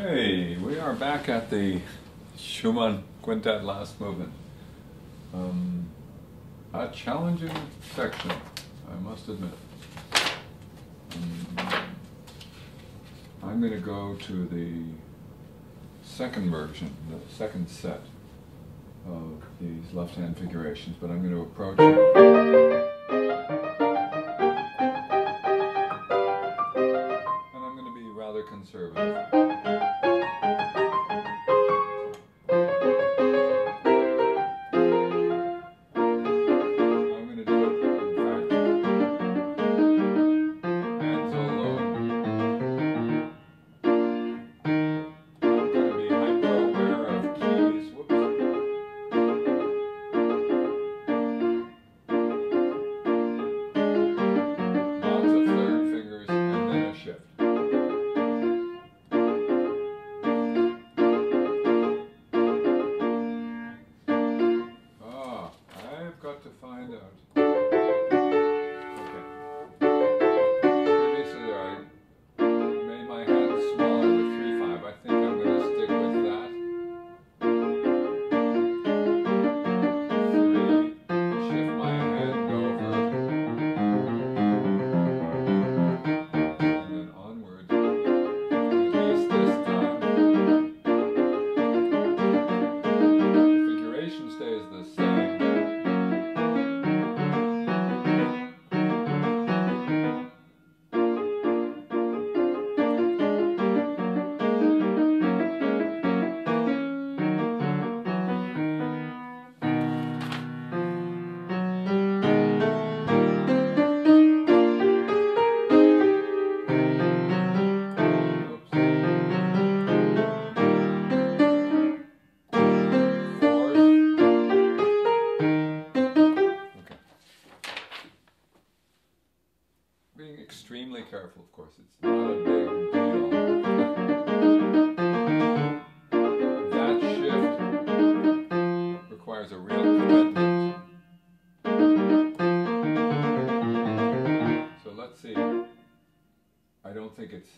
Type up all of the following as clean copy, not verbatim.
Okay, we are back at the Schumann Quintet last movement. A challenging section, I must admit. I'm going to go to the second version, the second set of these left-hand figurations, but I'm going to approach it. And I'm going to be rather conservative. To find out. Okay. Previously I made my hand smaller with 3/5. I think I'm going to stick with that. 3, shift my hand over, and then onward. At least this time. The figuration stays the same. Being extremely careful, of course, it's not a big deal. That shift requires a real commitment. So let's see. I don't think it's...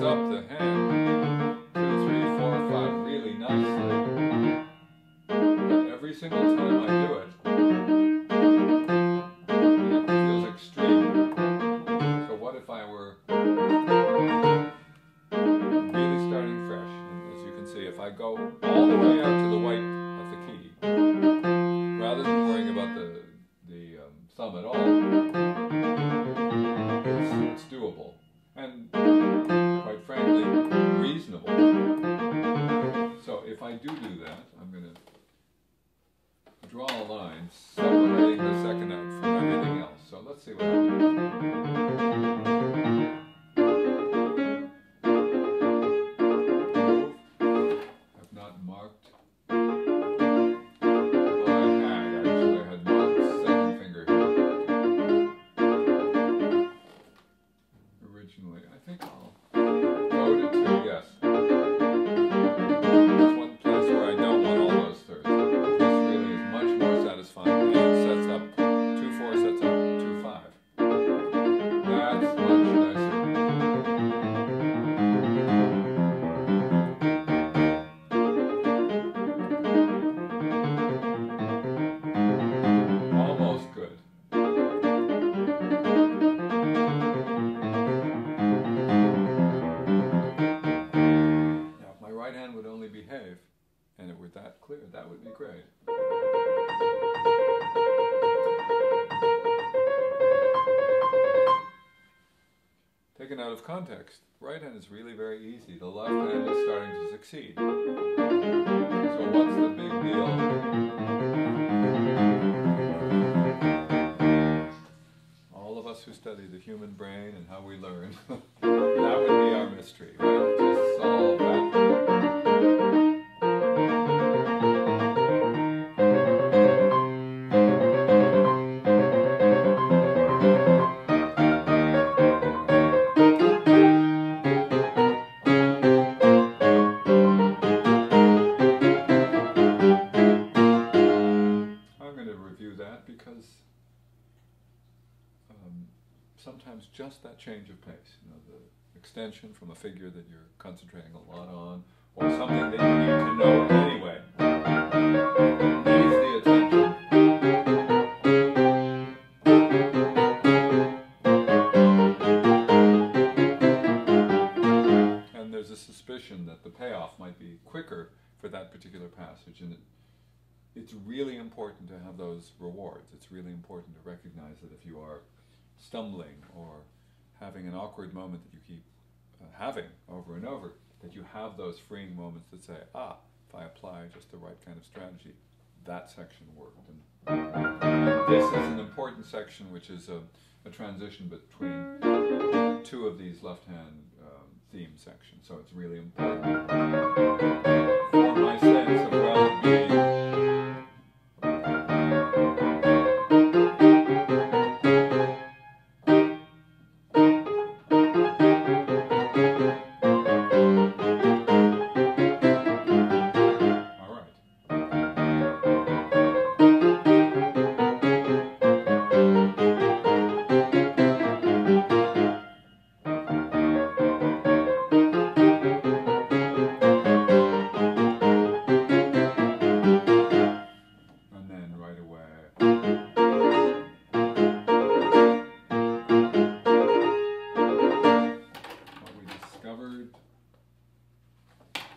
up the hand 2, 3, 4, 5 really nicely, but every single time I do it, it feels extreme. So what if I were really starting fresh? And as you can see, if I go all the way out to the white of the key, rather than worrying about the thumb at all, it's doable. And quite frankly, reasonable. So if I do that, I'm going to draw a line separating the second note from everything else. So let's see what happens. Move. I've not marked. Well, I had actually. I had marked the second finger here. Originally, I think I'll go to 2, yes. There's one place where I don't want all those thirds. This really is much more satisfying. And it sets up 2/4 sets up 2/5. That's much nicer. Almost good. Would only behave and it were that clear, that would be great. Taken out of context, right hand is really very easy. The left hand is starting to succeed. So what's the big deal? All of us who study the human brain and how we learn, that would be our mystery, right? Just solve that. that change of pace, you know, the extension from a figure that you're concentrating a lot on, or something that you need to know anyway. Needs the attention. And there's a suspicion that the payoff might be quicker for that particular passage, and it's really important to have those rewards. It's really important to recognize that if you are stumbling or having an awkward moment that you keep having over and over, that you have those freeing moments that say, if I apply just the right kind of strategy, that section worked. And this is an important section, which is a transition between two of these left-hand theme sections. So it's really important for my sense of well-being.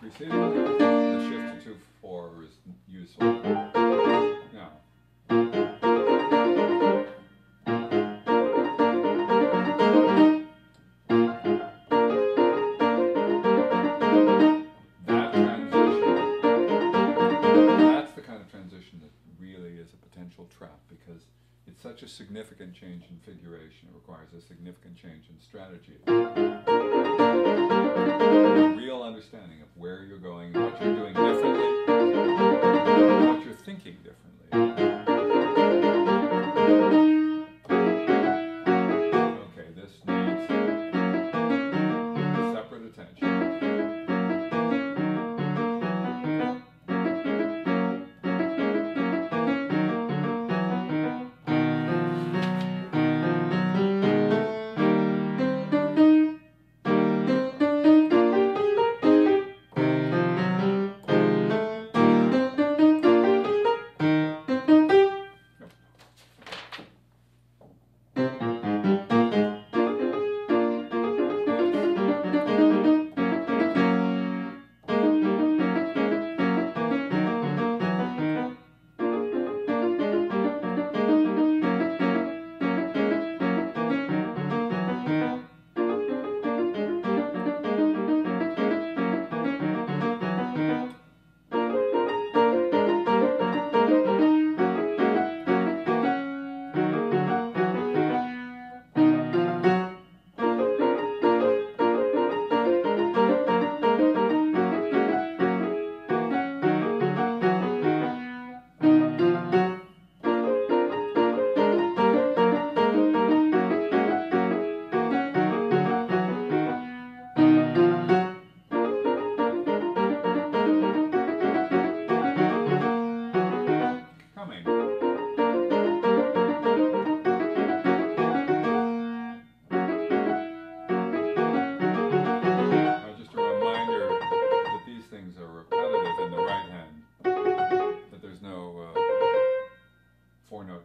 The shift to 2/4 is useful. Now, that transition, that's the kind of transition that really is a potential trap, because it's such a significant change in figuration. It requires a significant change in strategy. A real understanding of where you're going, what you're doing differently, what you're thinking differently. Okay, this needs separate attention.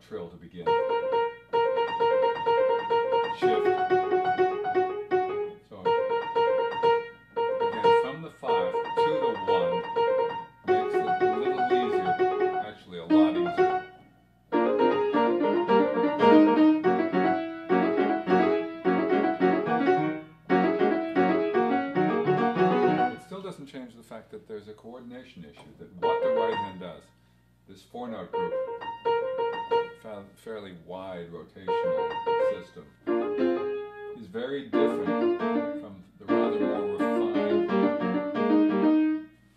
Trill to begin. Shift. So again, from the 5 to the 1 makes it a little easier, actually a lot easier. It still doesn't change the fact that there's a coordination issue, that what the right hand does, this 4-note group, fairly wide rotational system, is very different from the rather more refined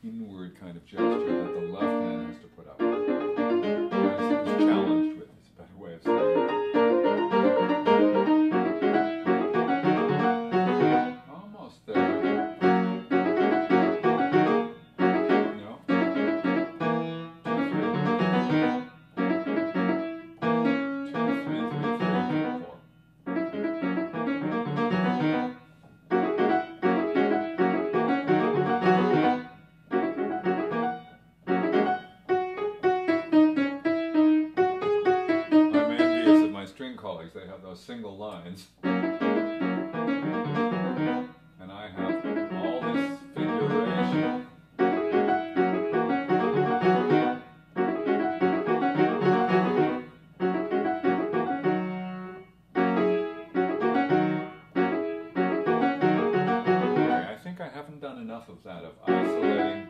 inward kind of gesture that the left hand has to put up with, or is challenged with, is a better way of saying it. Almost there. No? 2, 3. haven't done enough of that, of isolating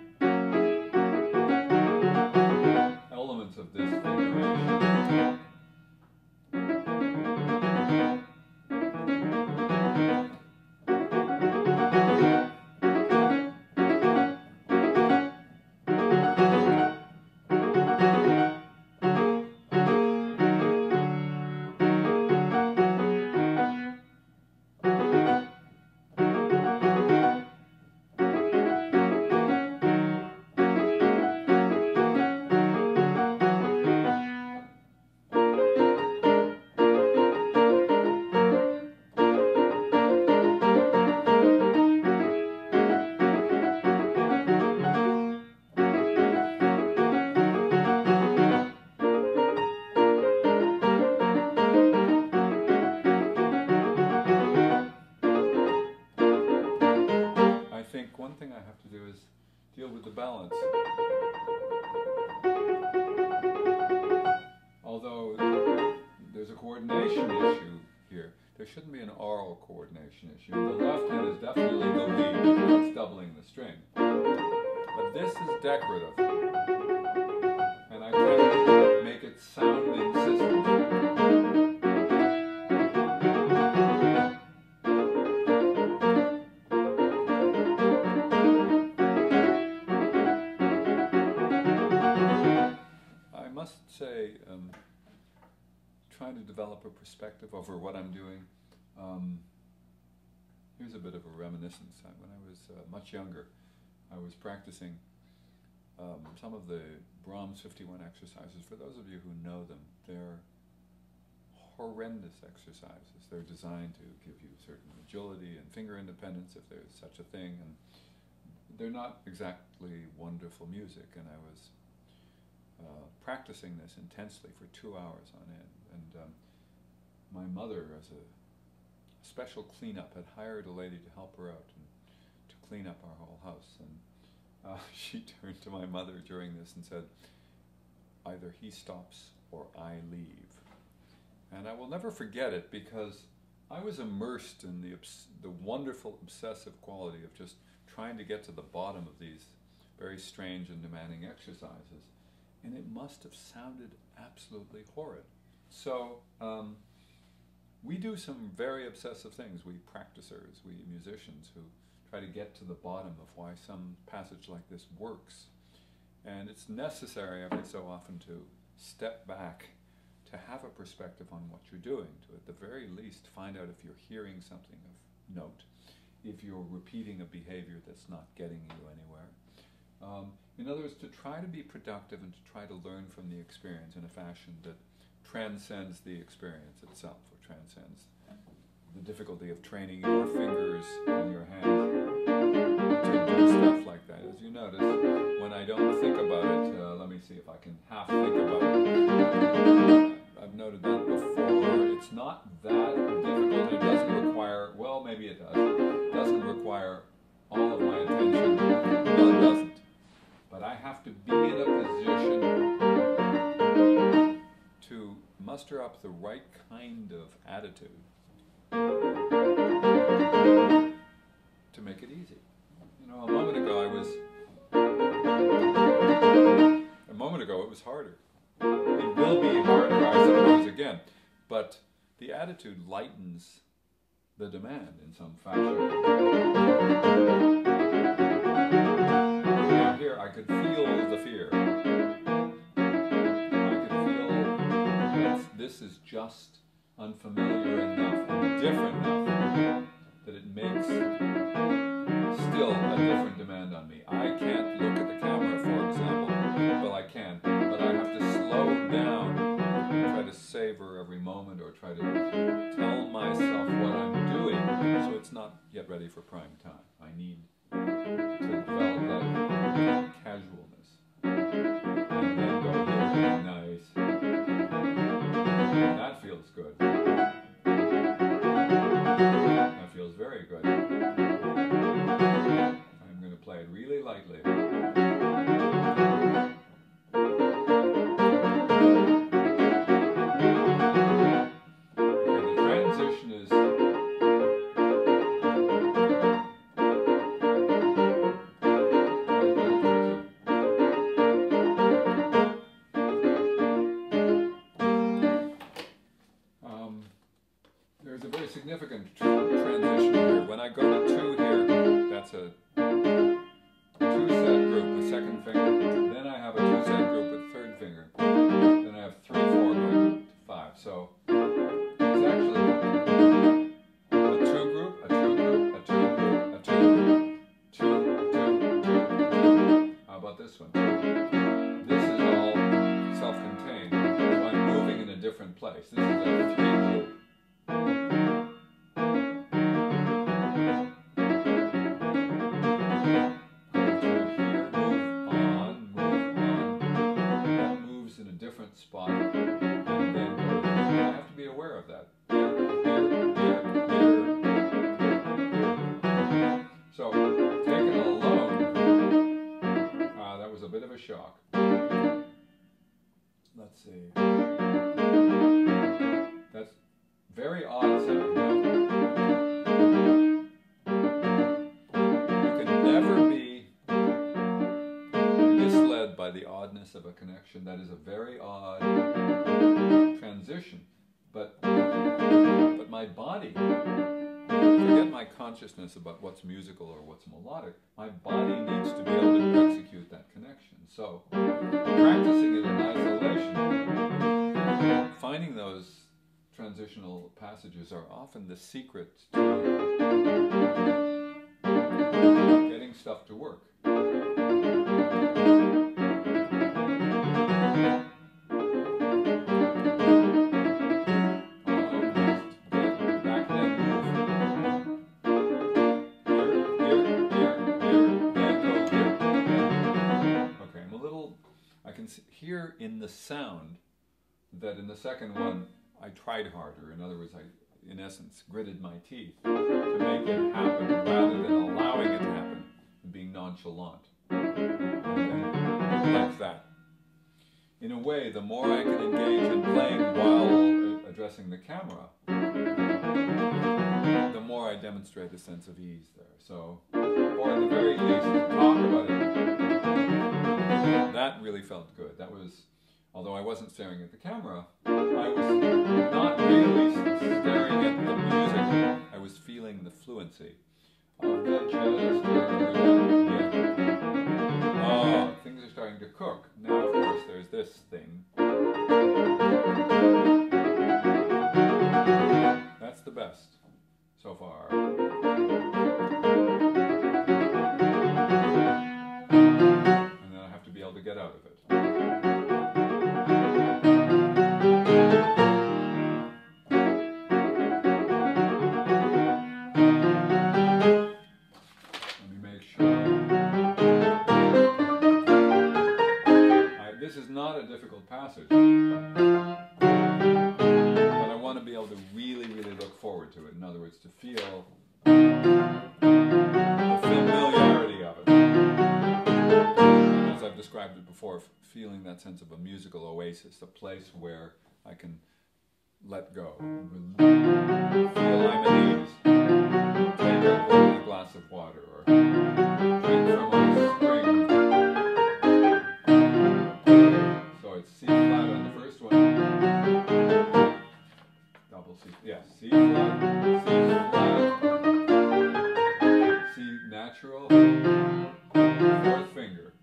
elements of this figuration. One thing I have to do is deal with the balance. Although there's a coordination issue here, there shouldn't be an aural coordination issue. The left hand is definitely the lead, even though it's doubling the string. But this is decorative, and I can't make it sound insistent. Say, trying to develop a perspective over what I'm doing. Here's a bit of a reminiscence. When I was much younger, I was practicing some of the Brahms 51 exercises. For those of you who know them, they're horrendous exercises. They're designed to give you certain agility and finger independence, if there's such a thing, and they're not exactly wonderful music. And I was practicing this intensely for 2 hours on end, and my mother, as a special cleanup, had hired a lady to help her out and to clean up our whole house, and she turned to my mother during this and said, "Either he stops or I leave." And I will never forget it, because I was immersed in the wonderful obsessive quality of just trying to get to the bottom of these very strange and demanding exercises. And it must have sounded absolutely horrid. So we do some very obsessive things, we practicers, we musicians, who try to get to the bottom of why some passage like this works. And it's necessary every so often to step back, to have a perspective on what you're doing, to at the very least find out if you're hearing something of note, if you're repeating a behavior that's not getting you anywhere. In other words, to try to be productive and to try to learn from the experience in a fashion that transcends the experience itself, or transcends the difficulty of training your fingers and your hands to do stuff like that. As you notice, when I don't think about it, let me see if I can half think about it. I've noted that before. It's not that difficult. It doesn't require, well, maybe it does. It doesn't require all of my attention. Well, it doesn't. But I have to be in a position to muster up the right kind of attitude to make it easy. You know, a moment ago it was harder. It will be harder, I suppose, again. But the attitude lightens the demand in some fashion. Here I could feel the fear. I could feel that this is just unfamiliar enough and different enough that it makes still a different demand on me. I can't look at the camera, for example. Well, I can, but I have to slow down and try to savor every moment, or try to tell myself what I'm doing so it's not yet ready for prime time. I need to develop that casualness, and then go here, nice. That feels good. That feels very good. I'm going to play it really lightly. Okay, the transition is I go to 2 here, that's a 2-set group with second finger. Then I have a 2-set group with third finger. Then I have 3, 4 going to 5. So it's actually a 2 group, a 2 group, a 2 group, a 2 group, 2, 2, 2, 2. How about this one? This is all self-contained, so I'm moving in a different place. This is a 3 group. Spot and then go here. I have to be aware of that. Here, here, here, here. So, taken alone, that was a bit of a shock. Let's see. That's very odd sound. You can never be misled by the oddness of a connection. That is a very odd transition, but my body, forget my consciousness about what's musical or what's melodic, my body needs to be able to execute that connection. So practicing it in isolation, finding those transitional passages are often the secret to getting stuff to work. Hear in the sound that in the second one I tried harder. In other words, I, in essence, gritted my teeth to make it happen rather than allowing it to happen and being nonchalant. And like that. In a way, the more I can engage in playing while addressing the camera, the more I demonstrate a sense of ease there. So, or at the very least, talk about it. That really felt good. That was, although I wasn't staring at the camera, I was not really staring at the music. I was feeling the fluency of the gesture. Oh, things are starting to cook. Now, of course, there's this thing. That's the best so far. To get out of it. Let me make sure. This is not a difficult passage, but I want to be able to really, really look forward to it. In other words, to feel the familiarity of it. I've described it before, feeling that sense of a musical oasis, a place where I can let go, feel I'm at ease, take a glass of water, or drink from a spring. So it's C flat on the first one, double C, yes, C flat, C natural, fourth finger.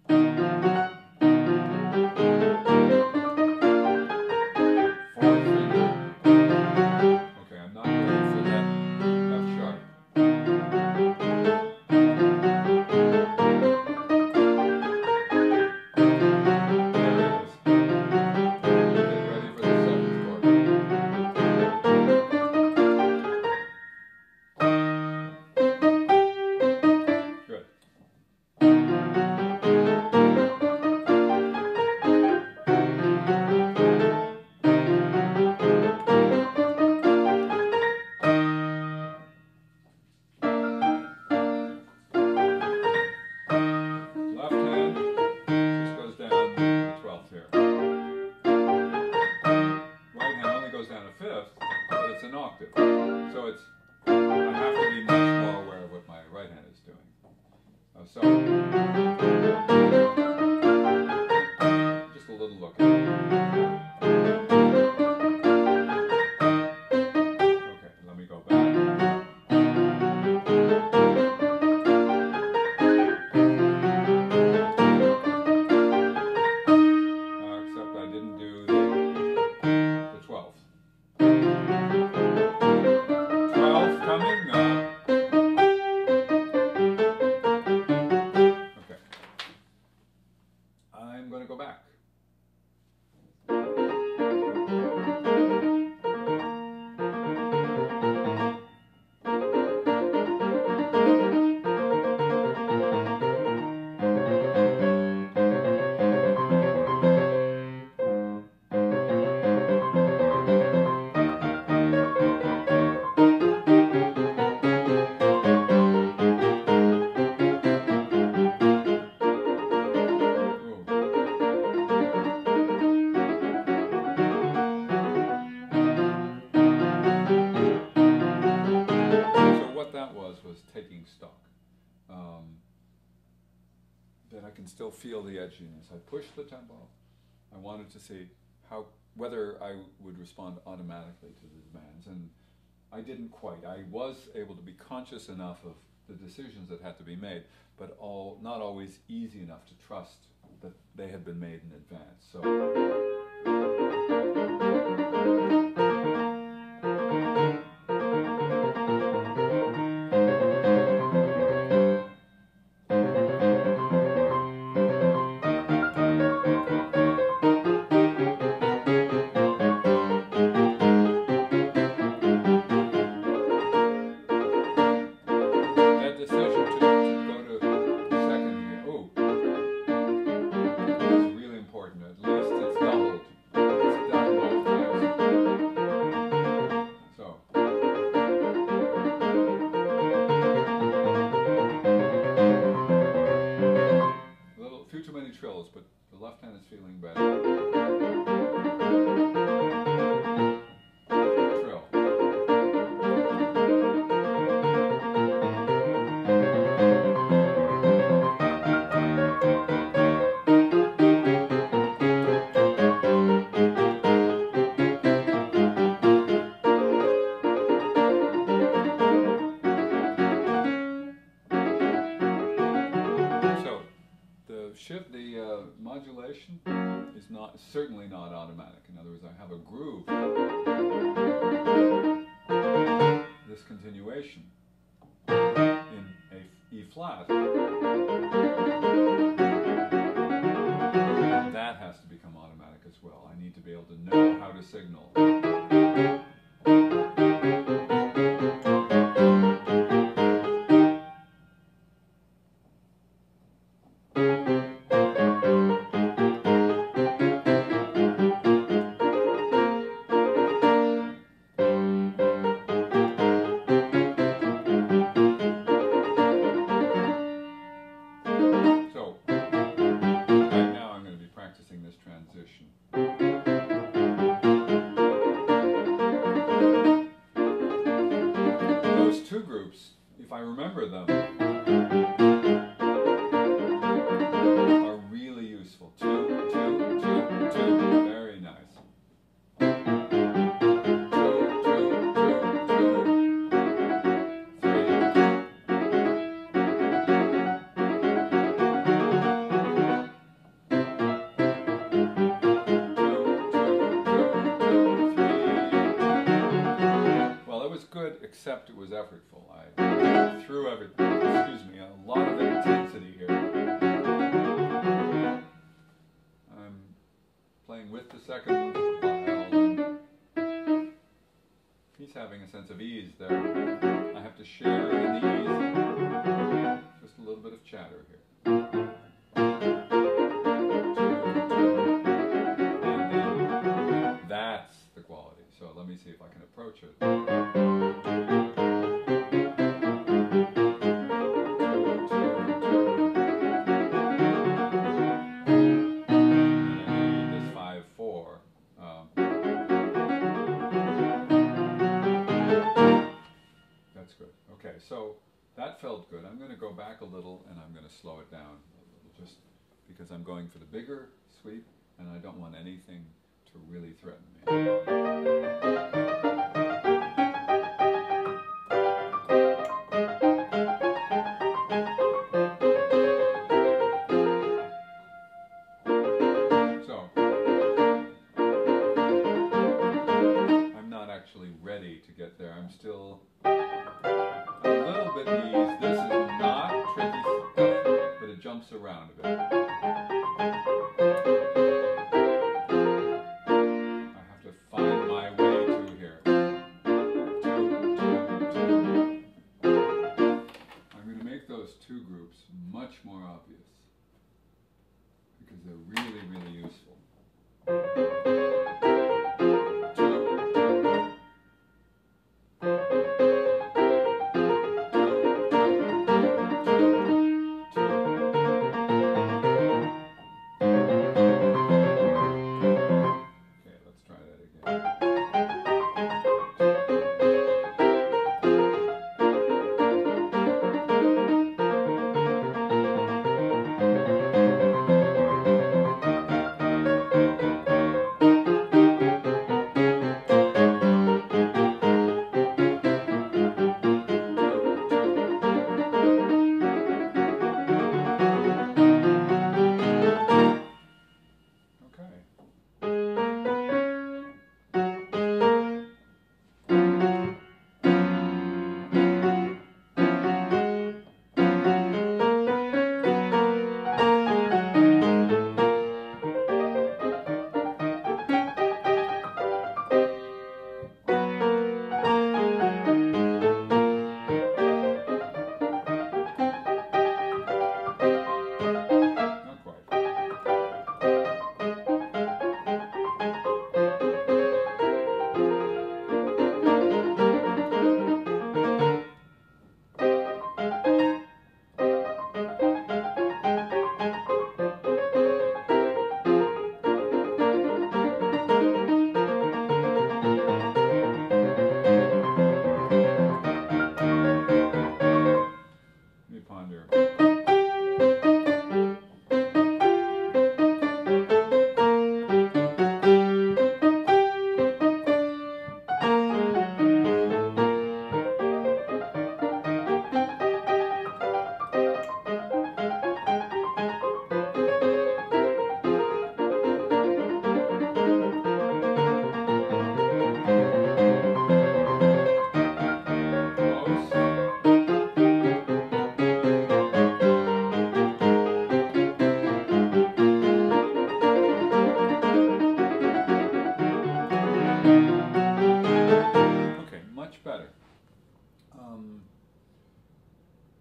So, just a little look. Okay, let me go back. that I can still feel the edginess. I push the tempo. I wanted to see whether I would respond automatically to the demands, and I didn't quite. I was able to be conscious enough of the decisions that had to be made, but not always easy enough to trust that they had been made in advance. So. Trills, but the left hand is feeling better. Trill. The modulation is certainly not automatic. In other words, I have a groove, this continuation in a E flat. That has to become automatic as well. I need to be able to know how to signal. This transition. Those two groups, if I remember them, are really useful. Two, two, two, two. Very nice. Two, two, two, two, three. Except it was effortful. I threw a lot of intensity here. I'm playing with the second viol, and he's having a sense of ease there. I have to share in the ease. Just a little bit of chatter here. And then that's the quality. So let me see if I can approach it. So that felt good. I'm going to go back a little and I'm going to slow it down a little, just because I'm going for the bigger sweep and I don't want anything to really threaten me. So I'm not actually ready to get there. I'm still a little bit ease. This is not tricky stuff, but it jumps around a bit. I have to find my way to here. I'm going to make those two groups much more obvious because they're really, really useful.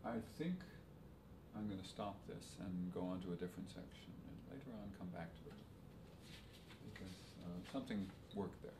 I think I'm going to stop this and go on to a different section, and later on come back to it, because something worked there.